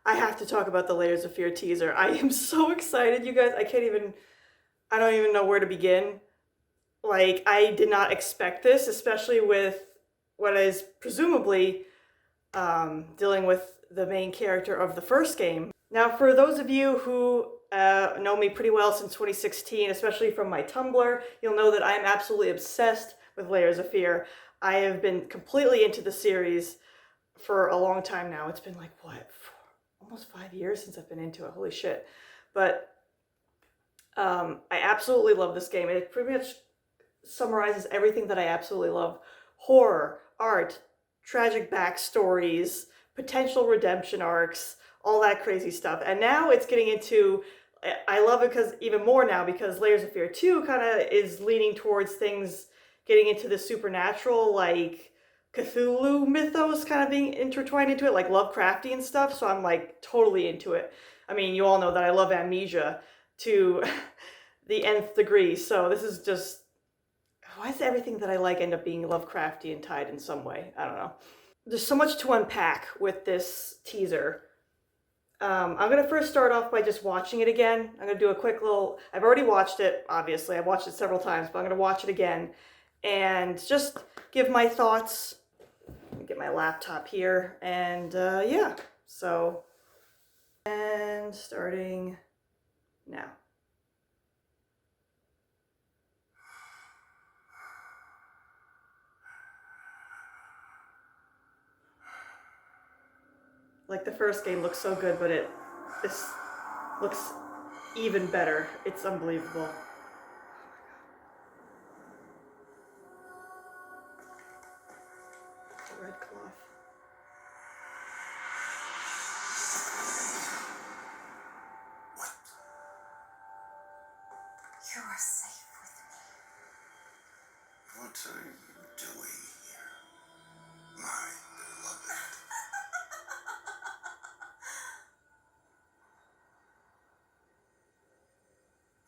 I have to talk about the Layers of Fear teaser. I am so excited, you guys. I don't even know where to begin. Like, I did not expect this, especially with what is presumably dealing with the main character of the first game. Now, for those of you who know me pretty well since 2016, especially from my Tumblr, you'll know that I am absolutely obsessed with Layers of Fear. I have been completely into the series for a long time now. It's been like, what, almost 5 years since I've been into it. Holy shit. But I absolutely love this game. It pretty much summarizes everything that I absolutely love. Horror, art, tragic backstories, potential redemption arcs, all that crazy stuff. And now it's getting into, I love it because even more now because Layers of Fear 2 kind of is leaning towards things getting into the supernatural, like Cthulhu mythos kind of being intertwined into it, like Lovecraftian stuff. So I'm like totally into it. I mean, you all know that I love Amnesia to the nth degree. So this is just, why does everything that I like end up being Lovecraftian tied in some way? I don't know. There's so much to unpack with this teaser. I'm going to first start off by just watching it again. I'm going to do a quick little, I've already watched it, obviously. I've watched it several times, but I'm going to watch it again and just give my thoughts. Let me get my laptop here. And yeah, so, and starting now. Like the first game looks so good, but this looks even better. It's unbelievable. The red cloth. What? You are safe with me. What are you doing here, my beloved?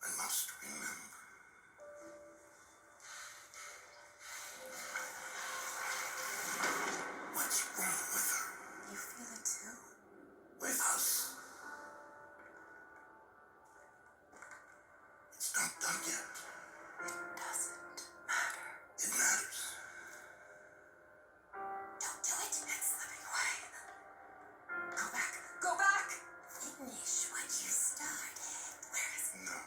I must remember. What's wrong with her? You feel it too? With us? It's not done yet. It doesn't matter. It matters. Don't do it. It's slipping away. Go back. Go back. Finish what you started. Where is it? No.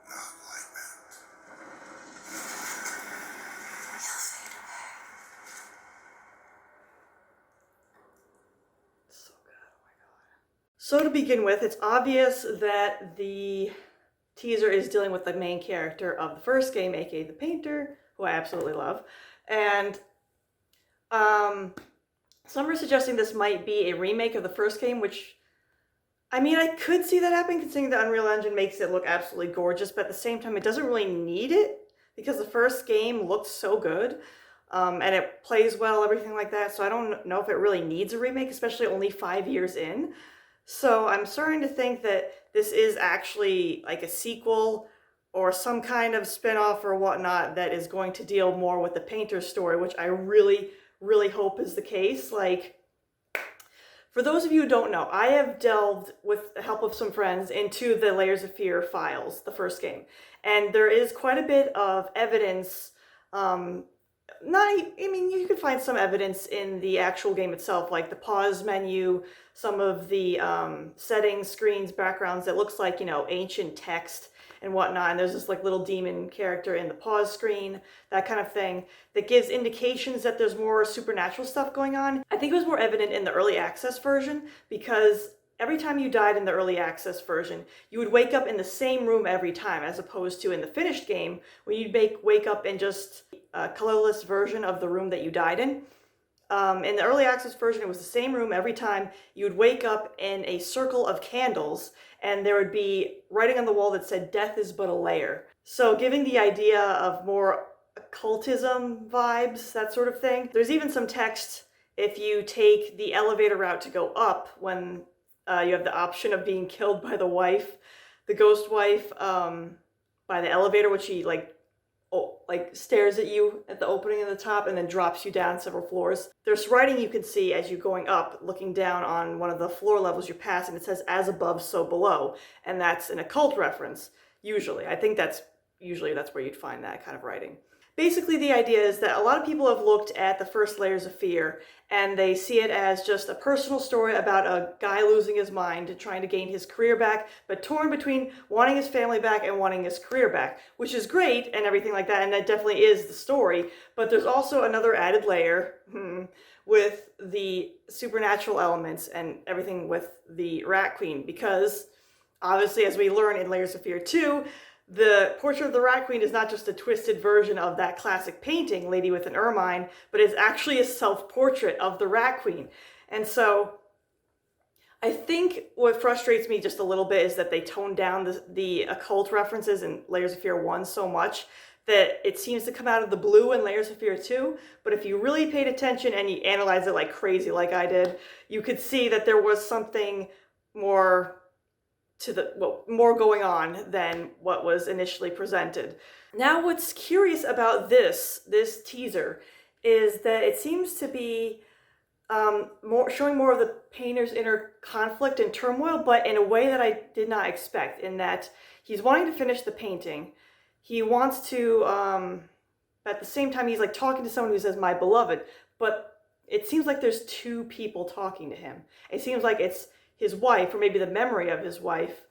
Not like that. He'll fade away. So good, oh my god. So to begin with, it's obvious that the teaser is dealing with the main character of the first game, aka the painter, who I absolutely love. And some are suggesting this might be a remake of the first game, which, I mean, I could see that happening considering the Unreal Engine makes it look absolutely gorgeous, but at the same time, it doesn't really need it because the first game looked so good. And it plays well, everything like that. So I don't know if it really needs a remake, especially only 5 years in. So I'm starting to think that this is actually like a sequel or some kind of spin-off or whatnot that is going to deal more with the painter's story, which I really, really hope is the case. Like, for those of you who don't know, I have delved, with the help of some friends, into the Layers of Fear files, the first game. And there is quite a bit of evidence, I mean, you can find some evidence in the actual game itself, like the pause menu, some of the settings, screens, backgrounds that looks like, you know, ancient text and whatnot. And there's this like little demon character in the pause screen, that kind of thing, that gives indications that there's more supernatural stuff going on. I think it was more evident in the early access version because every time you died in the early access version, you would wake up in the same room every time, as opposed to in the finished game, when you'd wake up in just a colorless version of the room that you died in. In the early access version, it was the same room every time. You would wake up in a circle of candles, and there would be writing on the wall that said, "Death is but a layer." So giving the idea of more occultism vibes, that sort of thing. There's even some text if you take the elevator route to go up when you have the option of being killed by the wife, the ghost wife, by the elevator, which she like like stares at you at the opening of the top and then drops you down several floors. There's writing you can see as you're going up, looking down on one of the floor levels you pass, and it says "as above, so below," and that's an occult reference. Usually, I think that's where you'd find that kind of writing. Basically, the idea is that a lot of people have looked at the first Layers of Fear and they see it as just a personal story about a guy losing his mind and trying to gain his career back, but torn between wanting his family back and wanting his career back, which is great and everything like that, and that definitely is the story. But there's also another added layer with the supernatural elements and everything with the Rat Queen, because obviously, as we learn in Layers of Fear 2, the portrait of the Rat Queen is not just a twisted version of that classic painting, Lady with an Ermine, but is actually a self-portrait of the Rat Queen. And so I think what frustrates me just a little bit is that they toned down the occult references in Layers of Fear 1 so much that it seems to come out of the blue in Layers of Fear 2. But if you really paid attention and you analyzed it like crazy like I did, you could see that there was something more more going on than what was initially presented. Now, what's curious about this teaser is that it seems to be showing more of the painter's inner conflict and turmoil, but in a way that I did not expect, in that he's wanting to finish the painting. He wants to, at the same time, he's like talking to someone who says, "my beloved," but it seems like there's two people talking to him. It seems like it's his wife, or maybe the memory of his wife,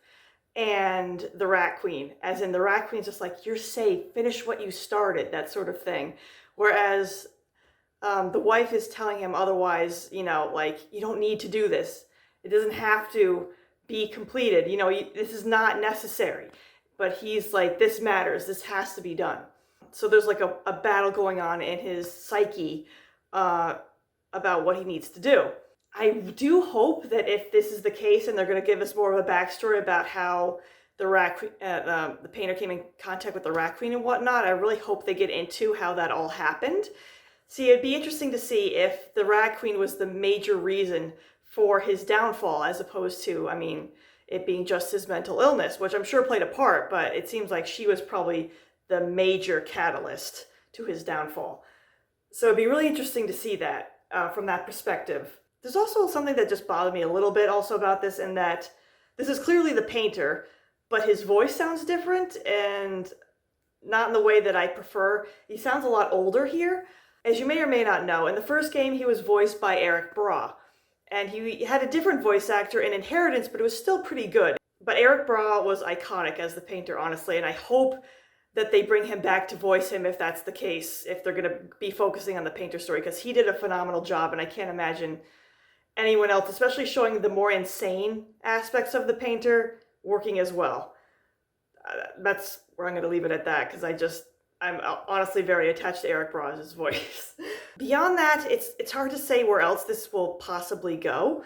and the Rat Queen. As in, the Rat Queen's just like, "you're safe, finish what you started," that sort of thing. Whereas the wife is telling him otherwise, like, "you don't need to do this. It doesn't have to be completed. This is not necessary." But he's like, "this matters. This has to be done." So there's like a battle going on in his psyche about what he needs to do. I do hope that if this is the case and they're going to give us more of a backstory about how the painter came in contact with the Rat Queen and whatnot, I really hope they get into how that all happened. See, it'd be interesting to see if the Rat Queen was the major reason for his downfall, as opposed to, it being just his mental illness, which I'm sure played a part, but it seems like she was probably the major catalyst to his downfall. So it'd be really interesting to see that from that perspective. There's also something that just bothered me a little bit also about this, in that this is clearly the painter, but his voice sounds different and not in the way that I prefer. He sounds a lot older here. As you may or may not know, in the first game he was voiced by Eric Braw, and he had a different voice actor in Inheritance, but it was still pretty good. But Eric Braw was iconic as the painter, honestly, and I hope that they bring him back to voice him if that's the case, if they're going to be focusing on the painter story, because he did a phenomenal job, and I can't imagine anyone else, especially showing the more insane aspects of the painter, working as well. That's where I'm going to leave it at that, because I'm honestly very attached to Eric Braw's voice. Beyond that, it's hard to say where else this will possibly go.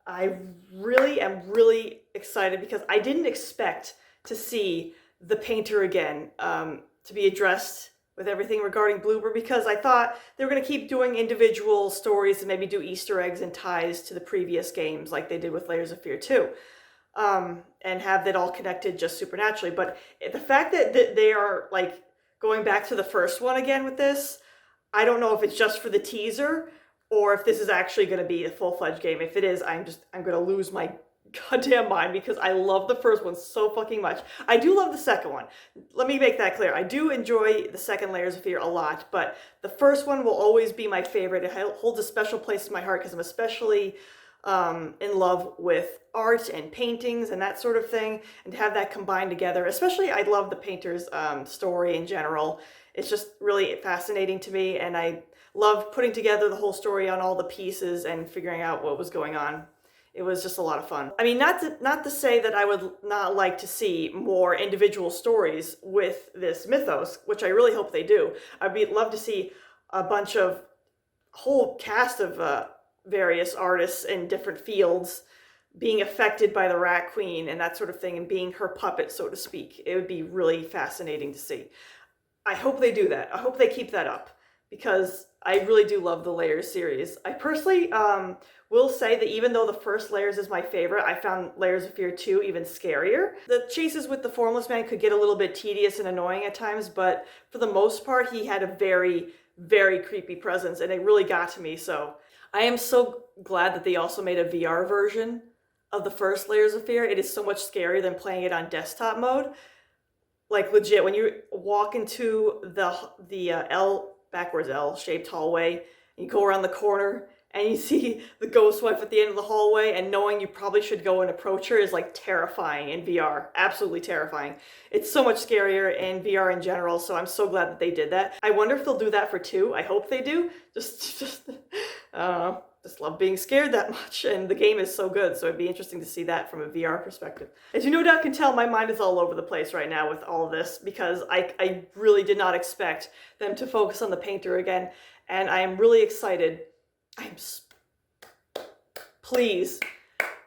I really am really excited because I didn't expect to see the painter again, to be addressed with everything regarding Bloober, because I thought they were going to keep doing individual stories and maybe do Easter eggs and ties to the previous games like they did with Layers of Fear 2, and have that all connected just supernaturally. But the fact that they are like going back to the first one again with this, I don't know if it's just for the teaser or if this is actually going to be a full-fledged game. If it is, I'm going to lose my goddamn mind, because I love the first one so fucking much. I do love the second one. Let me make that clear. I do enjoy the second Layers of Fear a lot, but the first one will always be my favorite. It holds a special place in my heart because I'm especially in love with art and paintings and that sort of thing, and to have that combined together, especially I love the painter's story in general. It's just really fascinating to me, and I love putting together the whole story on all the pieces and figuring out what was going on. It was just a lot of fun. Not to say that I would not like to see more individual stories with this mythos, which I really hope they do. I'd love to see a whole cast of various artists in different fields being affected by the Rat Queen and that sort of thing, and being her puppet, so to speak. It would be really fascinating to see. I hope they do that. I hope they keep that up, because I really do love the Layers series. I personally will say that even though the first Layers is my favorite, I found Layers of Fear 2 even scarier. The chases with the Formless Man could get a little bit tedious and annoying at times, but for the most part, he had a very, very creepy presence, and it really got to me. So I am so glad that they also made a VR version of the first Layers of Fear. It is so much scarier than playing it on desktop mode. Like legit, when you walk into the backwards L shaped hallway, and you go around the corner and you see the ghost wife at the end of the hallway, and knowing you probably should go and approach her is like terrifying in VR. Absolutely terrifying. It's so much scarier in VR in general, so I'm so glad that they did that. I wonder if they'll do that for 2. I hope they do. Just I don't know. Just love being scared that much, and the game is so good, so it'd be interesting to see that from a VR perspective. As you no doubt can tell, my mind is all over the place right now with all of this, because I really did not expect them to focus on the painter again, and I am really excited. Please,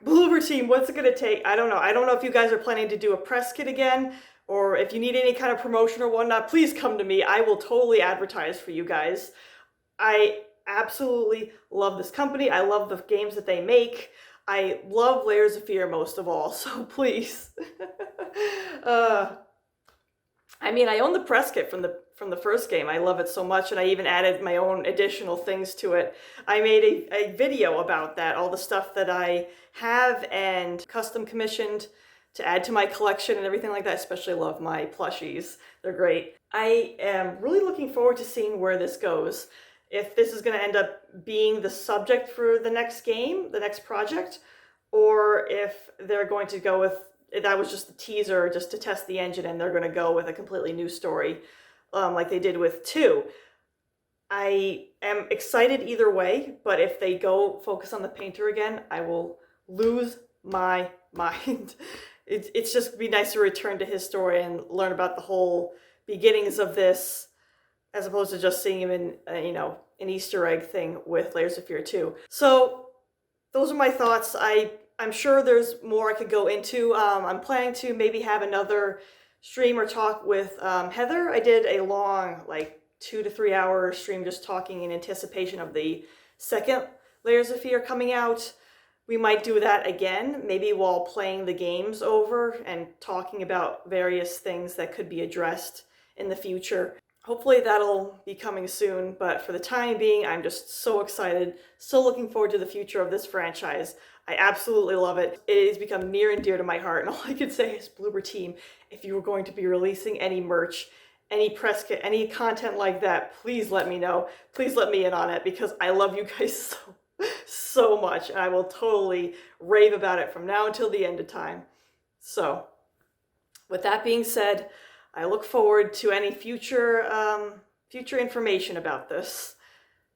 Bloober Team, what's it gonna take? I don't know. I don't know if you guys are planning to do a press kit again, or if you need any kind of promotion or whatnot, please come to me. I will totally advertise for you guys. I absolutely love this company. I love the games that they make. I love Layers of Fear most of all, so please. I mean, I own the press kit from the first game. I love it so much, and I even added my own additional things to it. I made a video about that, all the stuff that I have and custom commissioned to add to my collection and everything like that. Especially love my plushies. They're great. I am really looking forward to seeing where this goes. If this is going to end up being the subject for the next game, the next project, or if they're going to go with, that was just a teaser just to test the engine, and they're going to go with a completely new story like they did with 2. I am excited either way, but if they go focus on the painter again, I will lose my mind. It's just be nice to return to his story and learn about the whole beginnings of this, as opposed to just seeing him in, an Easter egg thing with Layers of Fear 2. So those are my thoughts. I'm sure there's more I could go into. I'm planning to maybe have another stream or talk with Heather. I did a long, 2 to 3 hour stream just talking in anticipation of the second Layers of Fear coming out. We might do that again, maybe while playing the games over and talking about various things that could be addressed in the future. Hopefully that'll be coming soon, but for the time being, I'm just so excited, so looking forward to the future of this franchise. I absolutely love it. It has become near and dear to my heart, and all I can say is, Bloober Team, if you were going to be releasing any merch, any press kit, any content like that, please let me know. Please let me in on it, because I love you guys so much, and I will totally rave about it from now until the end of time. So, with that being said, I look forward to any future information about this,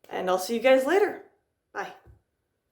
and I'll see you guys later.